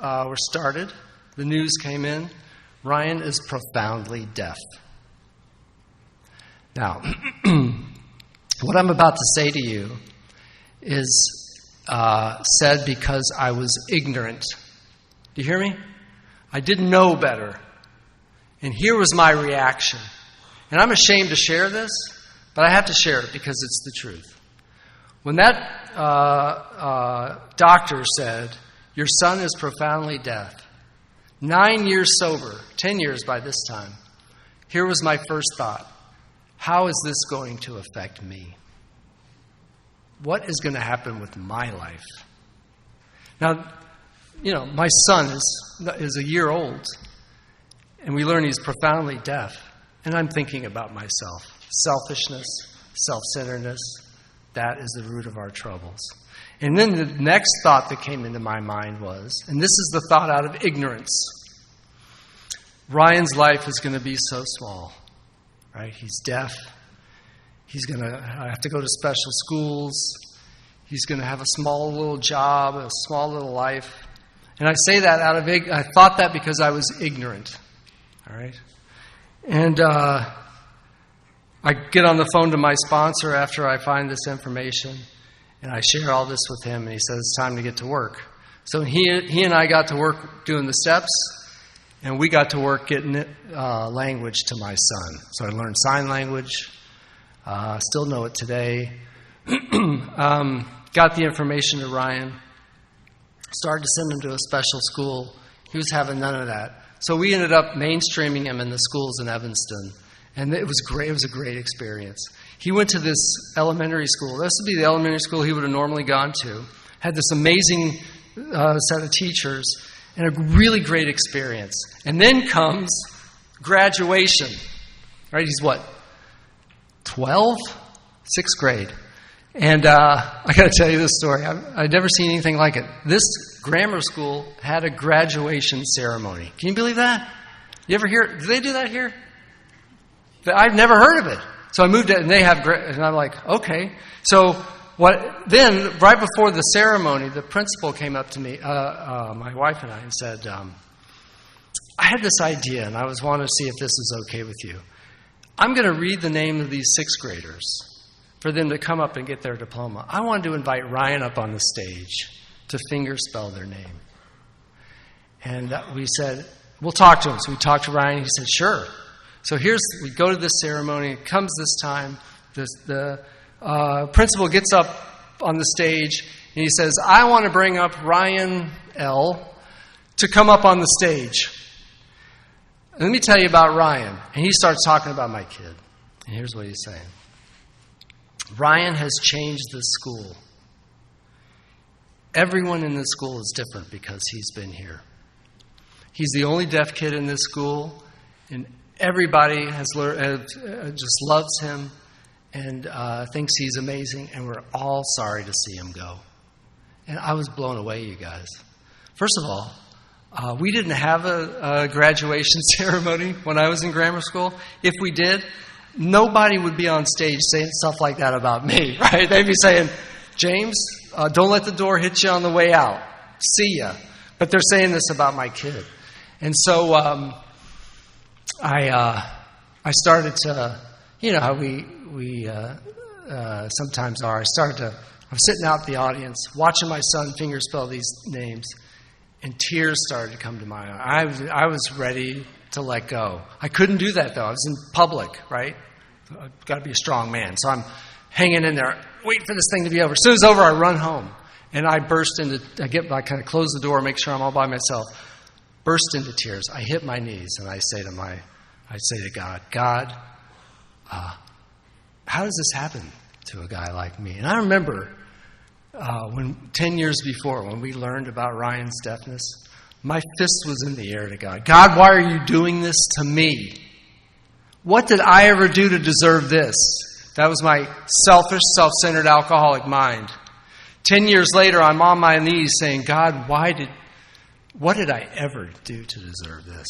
were started, the news came in. Ryan is profoundly deaf. Now, what I'm about to say to you is said because I was ignorant. Do you hear me? I didn't know better. And here was my reaction. And I'm ashamed to share this, but I have to share it because it's the truth. When that doctor said, your son is profoundly deaf, 9 years sober, 10 years by this time, here was my first thought. How is this going to affect me? What is going to happen with my life? Now, my son is a year old, and we learn he's profoundly deaf. And I'm thinking about myself. Selfishness, self-centeredness, that is the root of our troubles. And then the next thought that came into my mind was, and this is the thought out of ignorance, Ryan's life is going to be so small, right? He's deaf. He's going to have to go to special schools. He's going to have a small little job, a small little life. And I say that I thought that because I was ignorant. All right? And I get on the phone to my sponsor after I find this information, and I share all this with him, and he says, it's time to get to work. So he and I got to work doing the steps, and we got to work getting language to my son. So I learned sign language. Still know it today. Got the information to Ryan. Started to send him to a special school. He was having none of that. So we ended up mainstreaming him in the schools in Evanston. And it was great. It was a great experience. He went to this elementary school. This would be the elementary school he would have normally gone to. Had this amazing set of teachers and a really great experience. And then comes graduation. Right? He's what? 12? 6th grade. And I got to tell you this story. I'd never seen anything like it. This grammar school had a graduation ceremony. Can you believe that? You ever hear? Do they do that here? I've never heard of it. So I moved it, and they have, and I'm like, okay. So then, right before the ceremony, the principal came up to me, my wife and I, and said, I had this idea, and I was wanting to see if this is okay with you. I'm going to read the name of these sixth graders for them to come up and get their diploma. I wanted to invite Ryan up on the stage to fingerspell their name. And we said, we'll talk to him. So we talked to Ryan. He said, sure. So we go to this ceremony. It comes this time. The principal gets up on the stage, and he says, I want to bring up Ryan L. to come up on the stage. Let me tell you about Ryan. And he starts talking about my kid. And here's what he's saying. Ryan has changed this school. Everyone in this school is different because he's been here. He's the only deaf kid in this school, and everybody just loves him and thinks he's amazing, and we're all sorry to see him go. And I was blown away, you guys. First of all, we didn't have a graduation ceremony when I was in grammar school. If we did, nobody would be on stage saying stuff like that about me, right? They'd be saying, James, don't let the door hit you on the way out. See ya. But they're saying this about my kid. And so I started to, you know how we sometimes are. I'm sitting out in the audience, watching my son fingerspell these names, and tears started to come to my eyes. I was ready to let go. I couldn't do that, though. I was in public, right? I've got to be a strong man. So I'm hanging in there, waiting for this thing to be over. As soon as it's over, I run home. And I I kind of close the door, make sure I'm all by myself, burst into tears. I hit my knees, and I say to God, how does this happen to a guy like me? And I remember 10 years before, when we learned about Ryan's deafness, my fist was in the air to God. God, why are you doing this to me? What did I ever do to deserve this? That was my selfish, self-centered, alcoholic mind. 10 years later, I'm on my knees saying, God, what did I ever do to deserve this?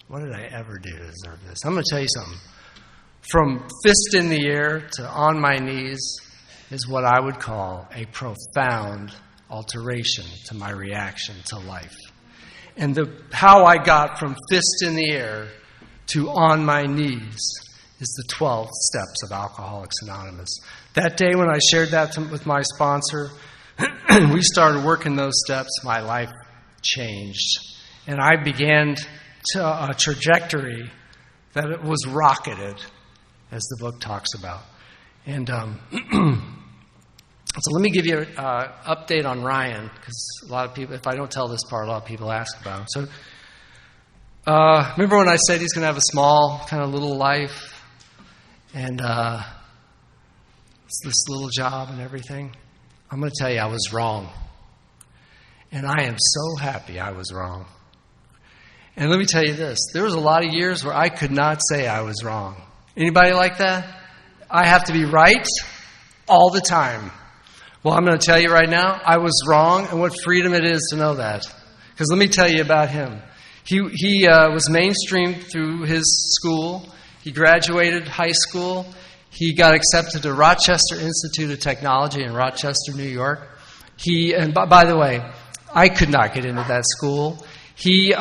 What did I ever do to deserve this? I'm going to tell you something. From fist in the air to on my knees is what I would call a profound alteration to my reaction to life. And how I got from fist in the air to on my knees is the 12 steps of Alcoholics Anonymous. That day when I shared that with my sponsor, we started working those steps, my life changed. And I began a trajectory that it was rocketed, as the book talks about. And so let me give you an update on Ryan, because a lot of people, if I don't tell this part, a lot of people ask about him. So remember when I said he's going to have a small, kind of little life, and it's this little job and everything? I'm going to tell you I was wrong. And I am so happy I was wrong. And let me tell you this. There was a lot of years where I could not say I was wrong. Anybody like that? I have to be right all the time. Well, I'm going to tell you right now, I was wrong, and what freedom it is to know that. Because let me tell you about him. He was mainstreamed through his school. He graduated high school. He got accepted to Rochester Institute of Technology in Rochester, New York. And by the way, I could not get into that school. He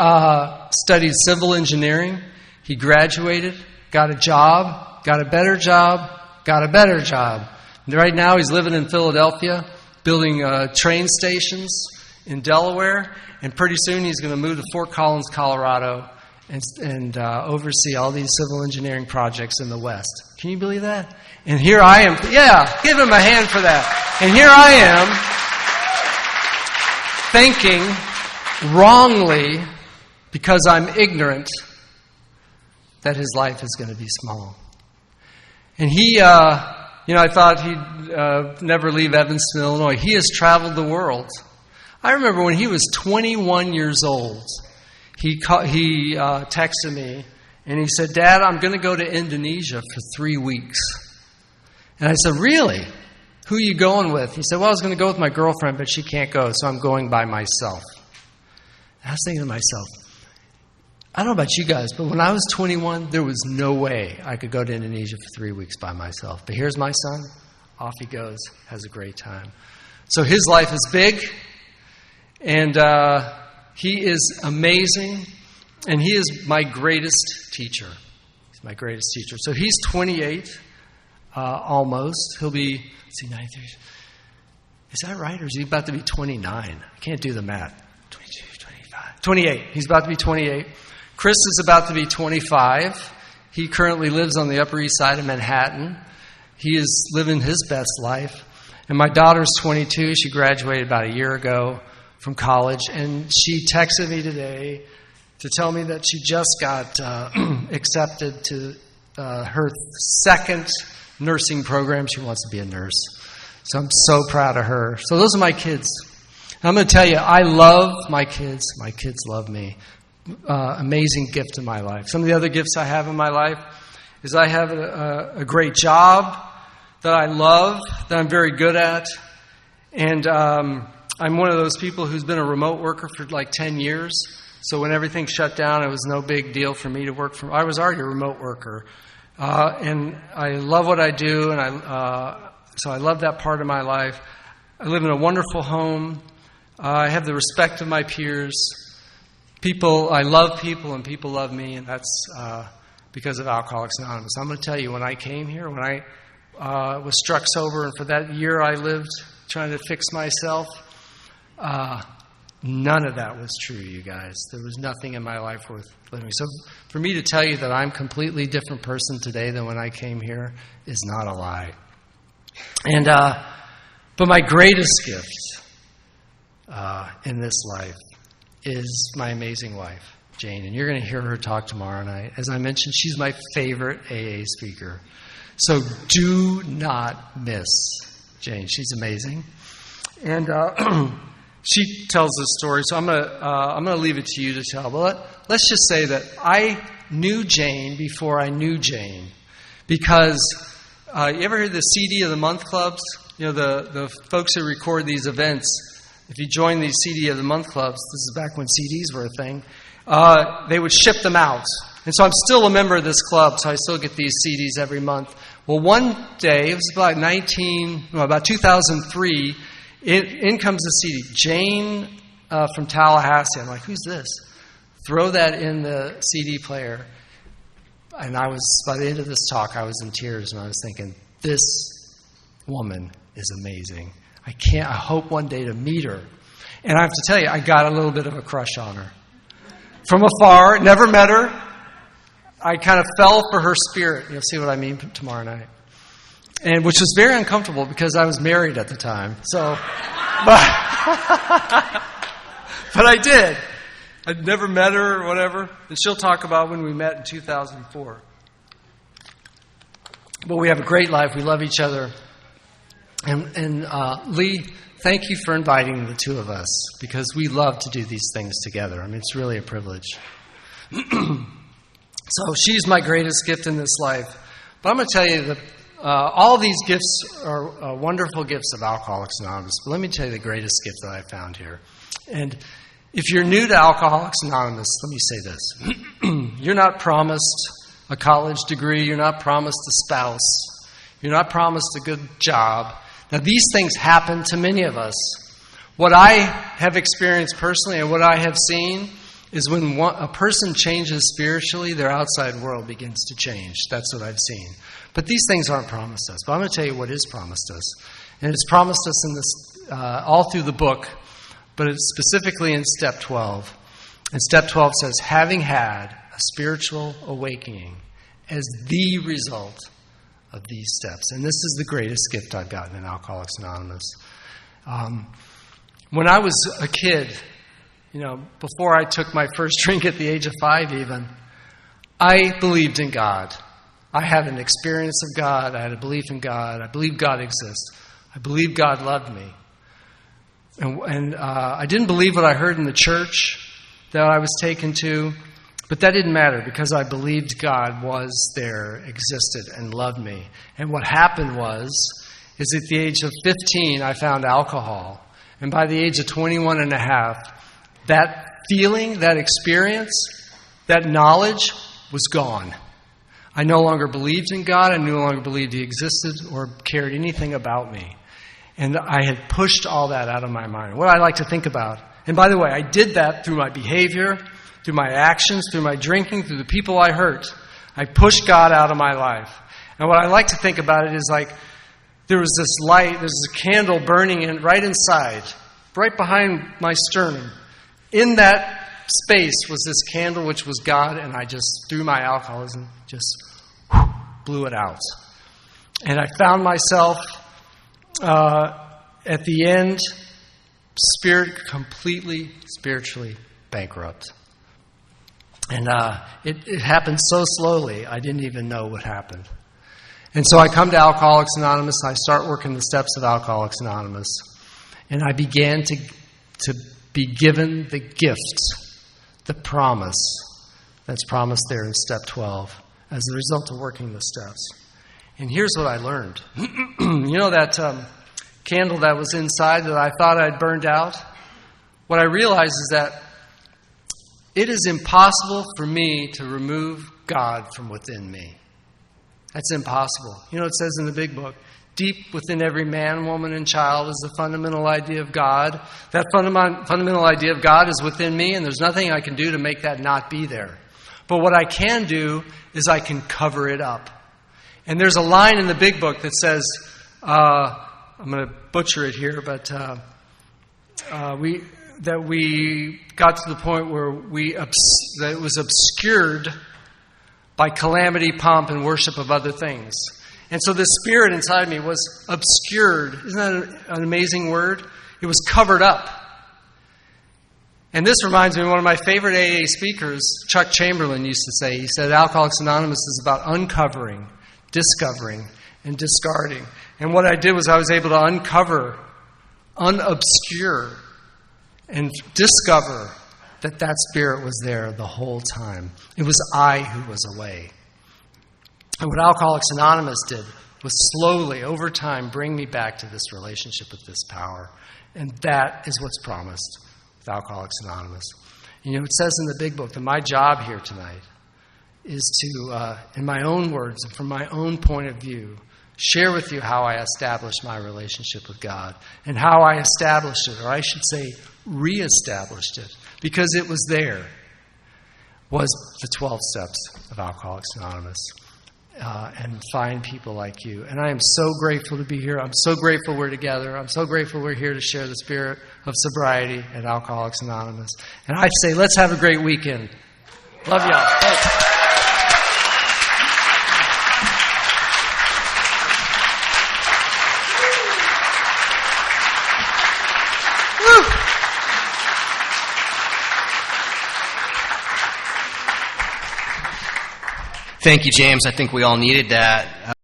studied civil engineering. He graduated, got a job, got a better job, got a better job. And right now he's living in Philadelphia, building train stations in Delaware, and pretty soon he's going to move to Fort Collins, Colorado, and oversee all these civil engineering projects in the West. Can you believe that? And here I am. Yeah, give him a hand for that. And here I am thinking wrongly, because I'm ignorant, that his life is going to be small. And he, I thought he'd never leave Evanston, Illinois. He has traveled the world. I remember when he was 21 years old, he texted me, and he said, Dad, I'm going to go to Indonesia for 3 weeks. And I said, really? who are you going with? He said, well, I was going to go with my girlfriend, but she can't go, so I'm going by myself. I was thinking to myself, I don't know about you guys, but when I was 21, there was no way I could go to Indonesia for 3 weeks by myself. But here's my son. Off he goes, has a great time. So his life is big, and he is amazing, and he is my greatest teacher. He's my greatest teacher. So he's 28, almost. He'll be, 93. Is that right, or is he about to be 29? I can't do the math. 22, 25. 28. He's about to be 28. Chris is about to be 25. He currently lives on the Upper East Side of Manhattan. He is living his best life. And my daughter's 22. She graduated about a year ago from college. And she texted me today to tell me that she just got accepted to her second nursing program. She wants to be a nurse. So I'm so proud of her. So those are my kids. And I'm going to tell you, I love my kids. My kids love me. Amazing gift in my life. Some of the other gifts I have in my life is I have a great job that I love, that I'm very good at. And I'm one of those people who's been a remote worker for like 10 years. So when everything shut down, it was no big deal for me to work from. I was already a remote worker. And I love what I do, and so I love that part of my life. I live in a wonderful home. I have the respect of my peers. I love people, and people love me, and that's because of Alcoholics Anonymous. I'm going to tell you, when I came here, when I was struck sober, and for that year I lived trying to fix myself, none of that was true, you guys. There was nothing in my life worth living. So for me to tell you that I'm a completely different person today than when I came here is not a lie. And but my greatest gift in this life is my amazing wife, Jane. And you're going to hear her talk tomorrow night. As I mentioned, she's my favorite AA speaker. So do not miss Jane. She's amazing. And she tells this story, so I'm going to leave it to you to tell. But let's just say that I knew Jane before I knew Jane. Because you ever heard the CD of the Month clubs? You know, the folks who record these events. If you join these CD of the Month clubs, this is back when CDs were a thing, they would ship them out. And so I'm still a member of this club, so I still get these CDs every month. Well, one day, it was about 2003, in comes the CD. Jane from Tallahassee. I'm like, who's this? Throw that in the CD player. And by the end of this talk, I was in tears, and I was thinking, this woman is amazing. I hope one day to meet her. And I have to tell you, I got a little bit of a crush on her. From afar, never met her. I kind of fell for her spirit. You'll see what I mean tomorrow night. And which was very uncomfortable because I was married at the time. So, but I did. I'd never met her or whatever. And she'll talk about when we met in 2004. But we have a great life. We love each other. And Lee, thank you for inviting the two of us, because we love to do these things together. I mean, it's really a privilege. So she's my greatest gift in this life. But I'm going to tell you that all these gifts are wonderful gifts of Alcoholics Anonymous. But let me tell you the greatest gift that I found here. And if you're new to Alcoholics Anonymous, let me say this. You're not promised a college degree. You're not promised a spouse. You're not promised a good job. Now, these things happen to many of us. What I have experienced personally and what I have seen is when a person changes spiritually, their outside world begins to change. That's what I've seen. But these things aren't promised us. But I'm going to tell you what is promised us. And it's promised us in this all through the book, but it's specifically in Step 12. And Step 12 says, having had a spiritual awakening as the result of these steps. And this is the greatest gift I've gotten in Alcoholics Anonymous. When I was a kid, before I took my first drink at the age of 5 even, I believed in God. I had an experience of God. I had a belief in God. I believed God exists. I believed God loved me. And I didn't believe what I heard in the church that I was taken to, but that didn't matter because I believed God was there, existed, and loved me. And what happened was, is at the age of 15, I found alcohol. And by the age of 21 and a half, that feeling, that experience, that knowledge was gone. I no longer believed in God. I no longer believed He existed or cared anything about me. And I had pushed all that out of my mind. What I like to think about. And by the way, I did that through my behavior, through my actions, through my drinking, through the people I hurt. I pushed God out of my life. And what I like to think about it is like there was this light, there's a candle burning right inside, right behind my sternum. In that space was this candle, which was God, and I just, through my alcoholism, just blew it out. And I found myself at the end, completely spiritually bankrupt. And it happened so slowly, I didn't even know what happened. And so I come to Alcoholics Anonymous, I start working the steps of Alcoholics Anonymous, and I began to be given the gift, the promise that's promised there in step 12 as a result of working the steps. And here's what I learned. You know that candle that was inside that I thought I'd burned out? What I realized is that it is impossible for me to remove God from within me. That's impossible. You know, it says in the big book, deep within every man, woman, and child is the fundamental idea of God. That fundamental idea of God is within me, and there's nothing I can do to make that not be there. But what I can do is I can cover it up. And there's a line in the big book that says, I'm going to butcher it here, but we got to the point where that it was obscured by calamity, pomp, and worship of other things. And so this spirit inside me was obscured. Isn't that an amazing word? It was covered up. And this reminds me of one of my favorite AA speakers, Chuck Chamberlain, used to say. He said, Alcoholics Anonymous is about uncovering, discovering, and discarding. And what I did was I was able to uncover, unobscure, and discover that spirit was there the whole time. It was I who was away. And what Alcoholics Anonymous did was slowly, over time, bring me back to this relationship with this power. And that is what's promised with Alcoholics Anonymous. You know, it says in the big book that my job here tonight is to, in my own words and from my own point of view, share with you how I established my relationship with God and how I established it, or I should say reestablished it, because it was there, was the 12 steps of Alcoholics Anonymous. And find people like you. And I am so grateful to be here. I'm so grateful we're together. I'm so grateful we're here to share the spirit of sobriety at Alcoholics Anonymous. And I say, let's have a great weekend. Love y'all. Thanks. Thank you, James. I think we all needed that.